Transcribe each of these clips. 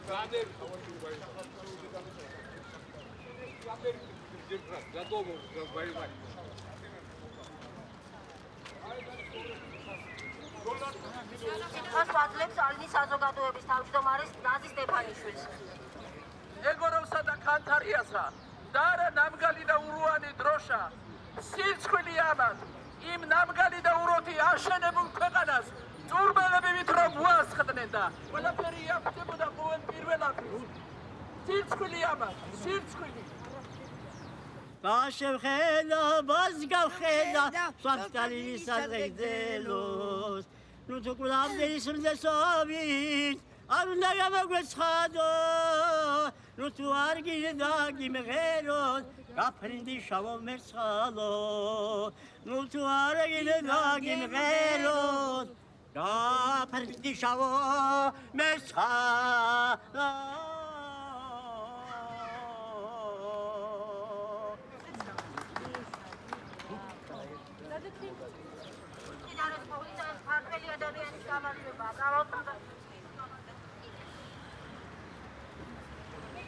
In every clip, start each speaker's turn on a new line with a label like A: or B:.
A: მას ვაძლევს ალინის საზოგადოების თავმჯდომარის ნაზი სტეფანიშვილს.
B: ეგოროვსა და კანთარიასა და არა ნამგალი და ურუანი დროშა სიცხვილი ამან იმ ნამგალი და უროთი აშენებულ ქვეყანას წურმელები ვითრომ უასხდნენ და ყველაფერი იაფთებოდა ყოველ პირველათვის. სიცხვილი ამან, სიცხვილი.
C: Bashevkhela bazgavkhela Svaftalinis adregdelos Nu tu kulam delisum desovit Arunda yamagvetschado Nu tu argida gimgeros Gaprindi shavom merschalo Nu tu argida gimgeros Gaprindi shavom merschalo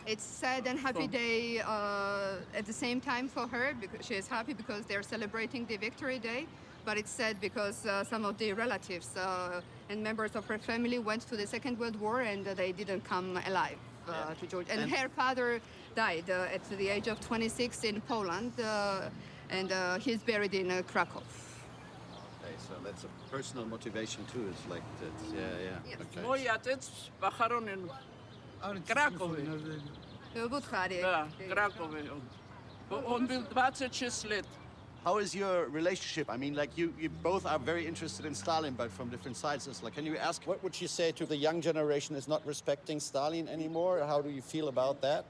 D: It's sad and happy day at the same time for her because she is happy because they're celebrating the Victory Day, but it's sad because some of the relatives and members of her family went to the Second World War and they didn't come alive to Georgia. And her father died at the age of 26 in Poland, and he's buried in Krakow.
E: Okay, so that's a personal motivation too. It's like that. Yeah.
D: Yes.
E: Okay.
B: მოიაწეც ბახარონენ კრაკოვი.
D: Bukhari.
B: კრაკოვი. On will 26 let.
E: How is your relationship? I mean, like you both are very interested in Stalin, but from different sides. It's like, can you ask what would she say to the young generation is not respecting Stalin anymore? How do you feel about that?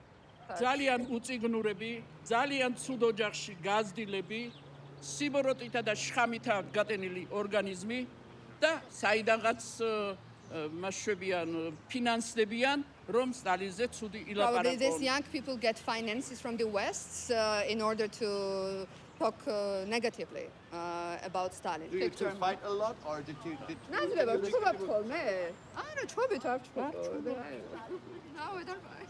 B: ძალიან უწიგნურები, ძალიან ცუდ ოჯახში გაზრდილები, სიბოროტითა და შხამითა გატენილი ორგანიზმი და საიდანღაც მასშებიან ფინანსდებიან, რომ სტალინზე ცუდი
D: Probably
B: ილაპარაკონ.
D: these young people get finances from the West in order to talk negatively about Stalin.
E: Do you two fight a lot, or did you?
D: ნაზრება ჩუბავ ხოლმე? არა, ჩუბით არ ჩუბავ. No, we don't fight.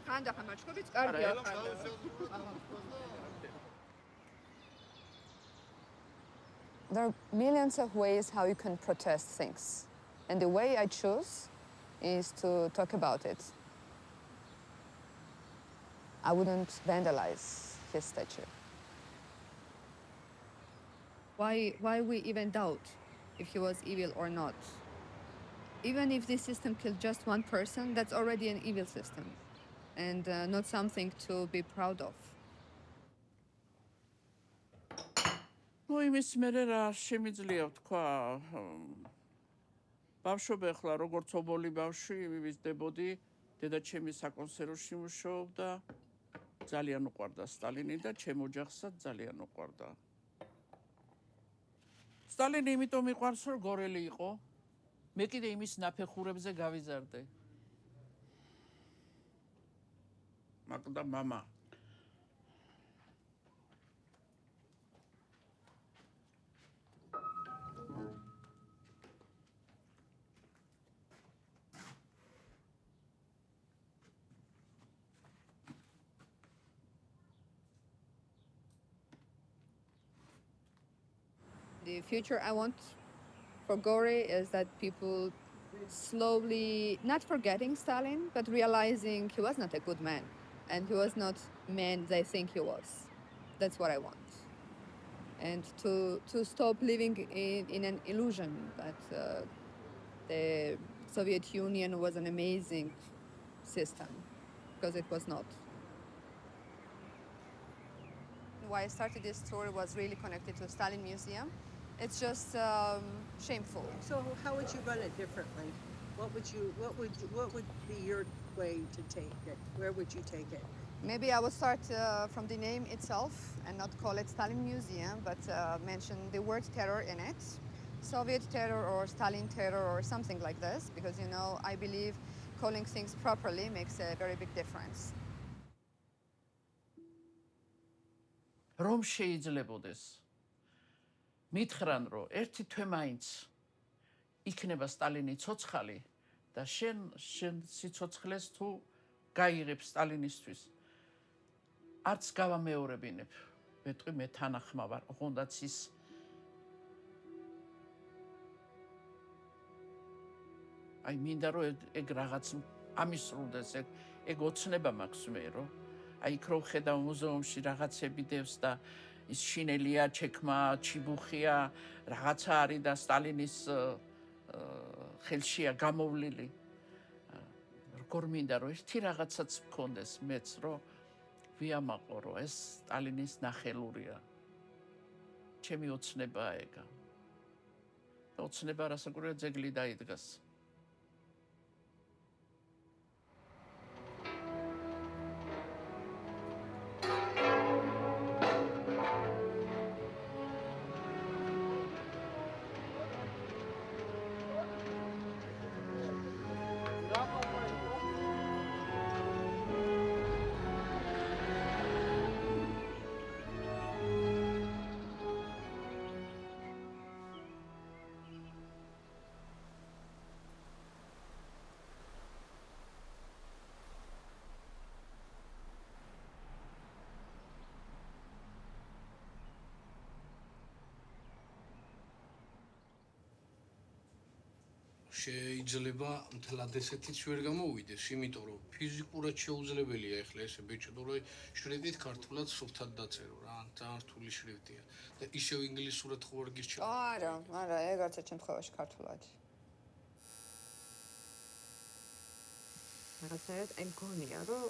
D: ხანდახან მაჩხობიც კარგია ხანდახან. There are millions of ways how you can protest things. And the way I choose is to talk about it. I wouldn't vandalize his statue. Why we even doubt if he was evil or not? Even if this system killed just one person, that's already an evil system and not something to be proud of.
B: ну იმის მერე რა შემიძლია ვთქვა ბავშვობი ახლა როგორც ობოლი ბავშვი მივიზდებოდი დედაჩემი საკონსერვში მუშაობდა ძალიან უყვარდა სტალინი და ჩემ ოჯახსაც ძალიან უყვარდა სტალინი იმიტომ მიყვარს რომ გორელი იყო მე კიდე იმის ნაფეხურებზე გავიზარდე მაგდა მამა
D: The future I want for Gori is that people slowly, not forgetting Stalin, but realizing he was not a good man and he was not man they think he was. That's what I want. And to stop living in an illusion that the Soviet Union was an amazing system, because it was not. Why I started this tour was really connected to Stalin Museum. It's just shameful.
F: So how would you run it differently? What would be your way to take it? Where would you take it?
D: Maybe I would start from the name itself and not call it Stalin Museum, but mention the word terror in it. Soviet terror or Stalin terror or something like this, because you know, I believe calling things properly makes a very big difference.
B: რომ შეიძლებოდეს მითხრან რომ ერთი თვე მაინც იქნება სტალინი ცოცხალი და შენ სიცოცხლეს თუ გაიღებ სტალინისთვის არც გავამეორებინებ მეტყვი მე თანახმა ვარ ოღონდაც ის აი მინდა რომ ეგ რაღაც ამისრულდეს ეგ ოცნება მაქვს მე რომ აი იქ რო ხედავ მუზეუმში რაღაცები დევს და ის შინელია ჩექმა ჩიბუხია რაღაცა არის და სტალინის ხელშია გამოვლილი როგორ მინდა რომ ერთი რაღაცაც მქონდეს მეც რომ ვიამაყო რომ ეს სტალინის ნახელურია ჩემი ოცნებაა ეგა ოცნება რასაკვირია ძეგლი დაიდგას
G: შეიძლება მთლად ესეთიც ვერ გამოვიდეს, იმიტომ რომ ფიზიკურად შეუძლებელია ეხლა ესე ბეჭდო რომ შრიფტით ქართულად სუფთად დაწერო რა, ძალიან რთული შრიფტია და ისევ ინგლისურად ხო არ გირჩევ?
D: არა, ეგ არც ერთ შემთხვევაში ქართულად. რაღაცნაირად აი მგონია რომ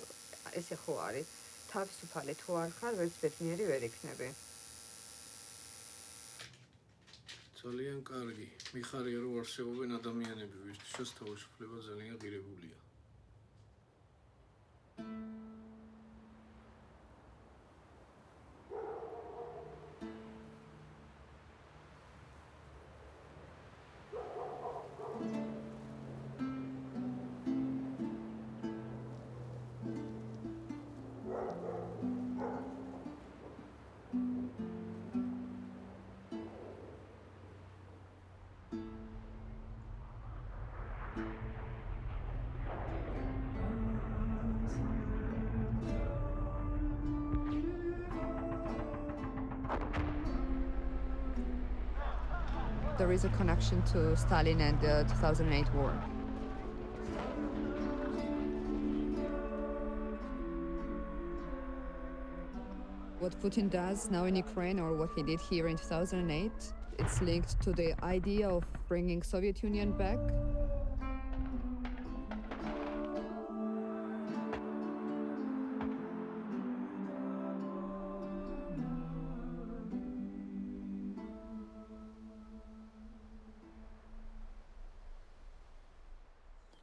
D: ესე ხო არის, თავისუფალი თუ არ ხარ, ვერც ბედნიერი ვერ იქნები.
G: ძალიან კარგი. მიხარია რომ არსებობენ ადამიანები, ვისთვისაც თავისუფლება ძალიან ღირებულია.
D: There is a connection to Stalin and the 2008 war. What Putin does now in Ukraine or what he did here in 2008, it's linked to the idea of bringing Soviet Union back.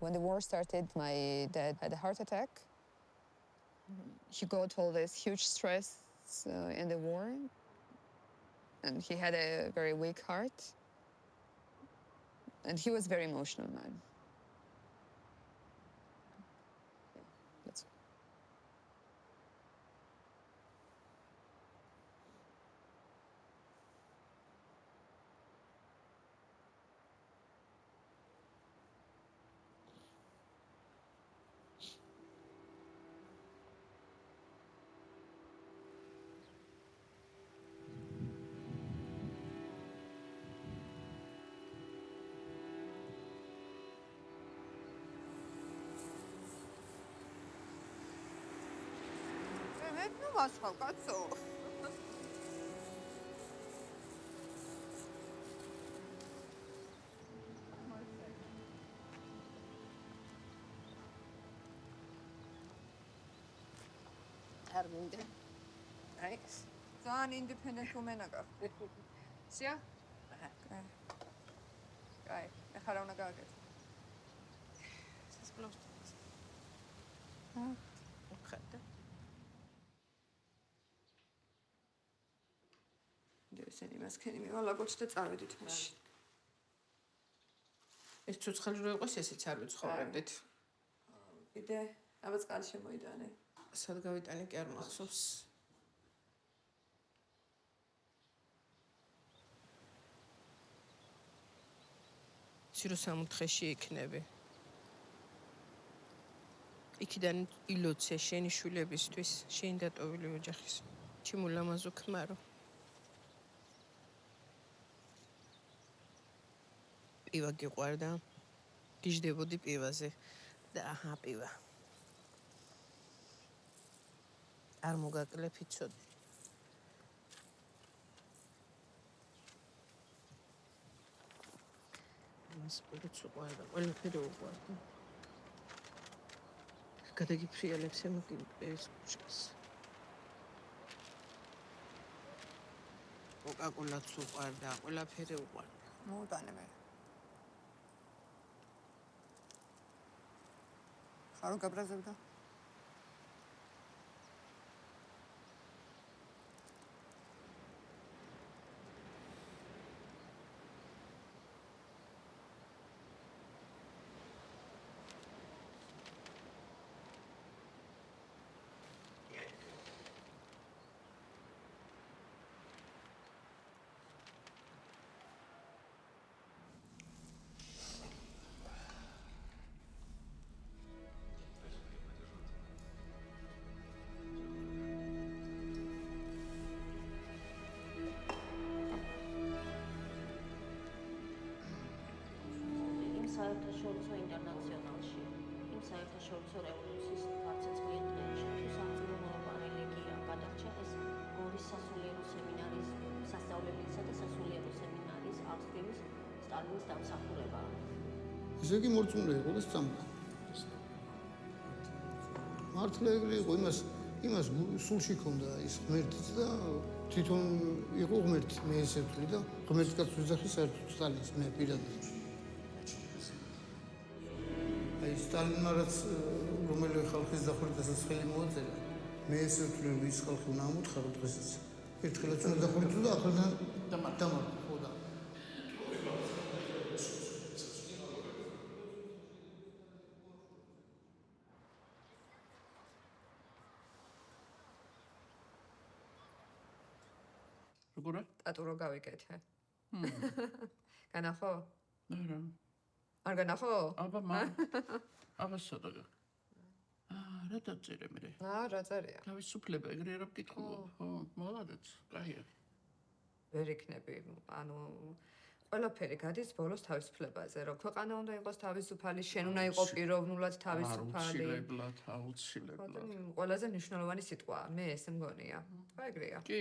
D: When the war started, my dad had a heart attack. He got all this huge stress in the war, and he had a very weak heart. And he was a very emotional man. Yeah, that's nice. ძალიან independent woman გახდი. სია? კაი, ახლა რა უნდა გავაკეთო? სასწავლოს. უხერდა. ესენი მასქენი მივალაგოთ და წავედით მაშინ.
H: ეს ცოცხალი რო იყოს, ესეც არ ვიცხოვრებდით.
D: კიდე, აბა წყალი შემოიტანე.
H: სად გავიტანე კი არ მახსოვს. ცირო 60 დღეში იქნები. იქიდან ილოცე შენი შვილებისთვის, შენი დატოვილი ოჯახის. ჩიმულამაზო ქმარო. პივა გიყვარდა. გიждდებოდი პივაზე და აჰა პივა. არ მოგაკლეფი ცოტა. მას პოც უყვარდა, ყველაფერი უყვარდა. გადაგიფრიალებს ეს კუჭკას. კოკაკოლაც უყვარდა, ყველაფერი უყვარდა.
D: მოუტანე მე. ხარო გაბრაზებდა?
A: საერთაშორისო ინტერნაციონალში, იმ საერთაშორისო რევოლუციის გარდაცვლილ დღეებში თუ სახელმწიფო რელიგია გადარჩა ეს გორის სასულიერო სემინარის სასწავლებელისა და სასულიერო სემინარის ავსტრიის სტალინის დამსახურებაა.
I: ესე იგი მორწმუნე იყო და სწამდა. მართლა ეგრე იყო, იმას სულში ჰქონდა ის ღმერთიც და თვითონ იყო ღმერთი, მე ესე ვთვლი და ღმერთს გაწვიზახი საერთოდ სტალინს მე პირადად. სტალინმა რაც რომელიმე ხალხის დახვრიტასაც ხელი მოაწერა, მე ესე ვთვლი, რომ ის ხალხი უნდა ამოთხარო დღესაც. ერთხელაც უნდა დახვრიტო და ახლიდან დამარხო, ხო და.
G: როგორ?
D: ტატურო გავიკეთე. განახო?
G: არა.
D: არ განახო?
G: აბა ცოტა. რა დაწერე მე?
D: რა წერია?
G: თავისუფლება ეგრე რა ვკითხულობ, ხო? მოლადეც, კაია.
D: ვერ იქნები, ანუ ყველაფერი გადის ბოლოს თავისუფლებაზე, რომ ქვეყანა უნდა იყოს თავისუფალი, შენ უნდა იყო პიროვნულად თავისუფალი.
G: აუცილებლად.
D: ყველაზე მნიშვნელოვანი სიტყვა, მე ესე მგონია. თქვა ეგრეა.
G: კი.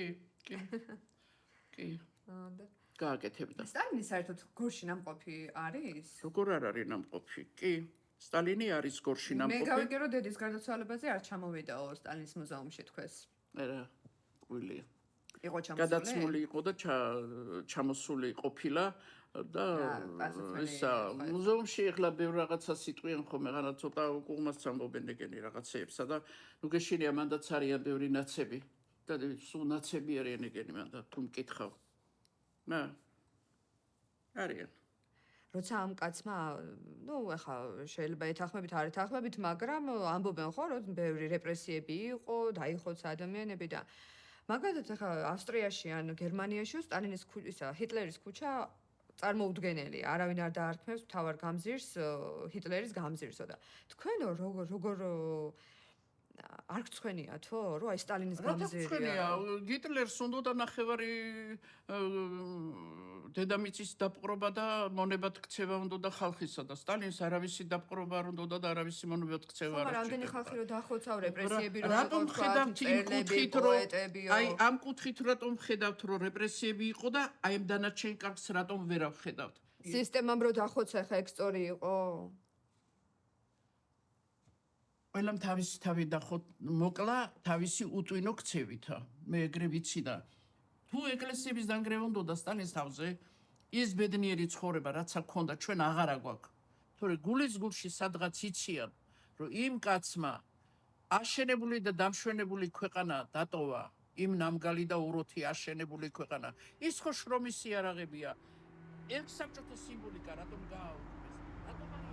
G: გააკეთებდა.
D: სტალინი საერთოდ გორში ნამყოფი არის?
G: როგორ არ არის ნამყოფი? კი. სტალინი არის გორში ნამყოფი.
D: მე გავიგე რომ დედის გარდაცვალებაზე არ ჩამოვიდაო სტალინის მუზეუმში თქვეს.
G: არა, ყვილია.
D: იყო ჩამოსული?
G: გადაცმული იყო და ჩამოსული ყოფილა და ისა მუზეუმში ეხლა ბევრ რაღაცას იტყვიან ხოლმე, რა ცოტა უკუღმას ამბობენ ეგენი რაღაცეებსა და ნუ გეშინია მანდაც არიან ბევრი ნაცები და სულ ნაცები არიან ეგენი მანდა თუ მკითხავ. არიან.
D: როცა ამ კაცმა, ეხა შეიძლება ეთანხმებით, არ ეთანხმებით, მაგრამ ამბობენ ხო, რომ ბევრი რეპრესიები იყო, დაიხოც ადამიანები და მაგალითად ეხა ავსტრიაში ან გერმანიაში სტალინის ჰიტლერის ქუჩა წარმოუდგენელია. არავინ არ დაარქმევს მთავარ გამზირს ჰიტლერის გამზირსო და თქვენ როგორ არ გწვენიათო, რომ აი სტალინის გამზირია.
G: ჰიტლერს უნდა ნახევარი დედამიწის დაპყრობა და მონებად ქცევა უნდა ხალხისა და სტალინს არავისი დაპყრობა არ უნდა და არავისი მონებად ქცევა არ.
D: რამდენი ხალხი რომ დაახოცავ რეპრესიები რომ
G: რატომ ხედავთ იმ კუთხით რომ აი ამ კუთხით რატომ ხედავთ რომ რეპრესიები იყო და აი ამ დანარჩენ კაცს რატომ ვერ აღხედავთ?
D: სისტემამ რომ დაახოცა ხა ეგ სწორი იყო?
G: ყველამ თავისი თავი მოკლა თავისი უტვინო ქცევითა. მე ეგრე ვიცი და თუ ეკლესიების დანგრევა უნდა და სტალინის თავზე ის ბედნიერი ცხოვრება რაც აქ ქონდა ჩვენ აღარ აგვაქვს. თორე გულის გულში სადღაც იციან რომ იმ კაცმა აშენებული და დამშვენებული ქვეყანა დატოვა, იმ ნამგალი და უროთი აშენებული ქვეყანა. ის ხო შრომის იარაღებია. ერთ საბჭოთა სიმბოლიკა რატომ გააუქმეს? რატომ არის?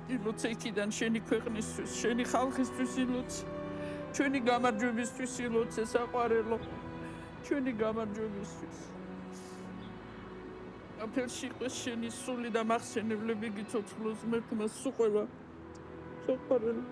B: ილოცე იქიდან შენი ქვეყნისთვის, შენი ხალხისთვის ილოცე. ჩვენი გამარჯვებისთვის ილოცე საყვარელო. ჩვენი გამარჯვებისთვის. აფერში იყოს შენი სული და მახსენებლები გიცოცხლოს მერქმა სუყელა. საყვარელო.